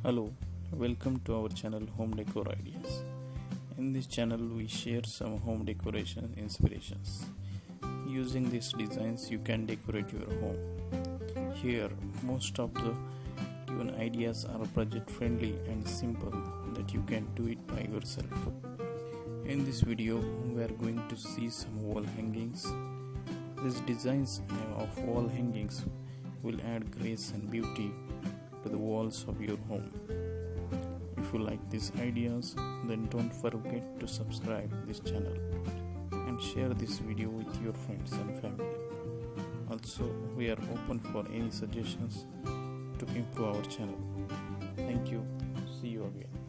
Hello, welcome to our channel Home Decor Ideas. In this channel we share some home decoration inspirations. Using these designs you can decorate your home. Here most of the given ideas are budget friendly and simple that you can do it by yourself. In this video we are going to see some wall hangings. These designs of wall hangings will add grace and beauty to the walls of your home. If you like these ideas, then don't forget to subscribe this channel and share this video with your friends and family. Also, we are open for any suggestions to improve our channel. Thank you. See you again.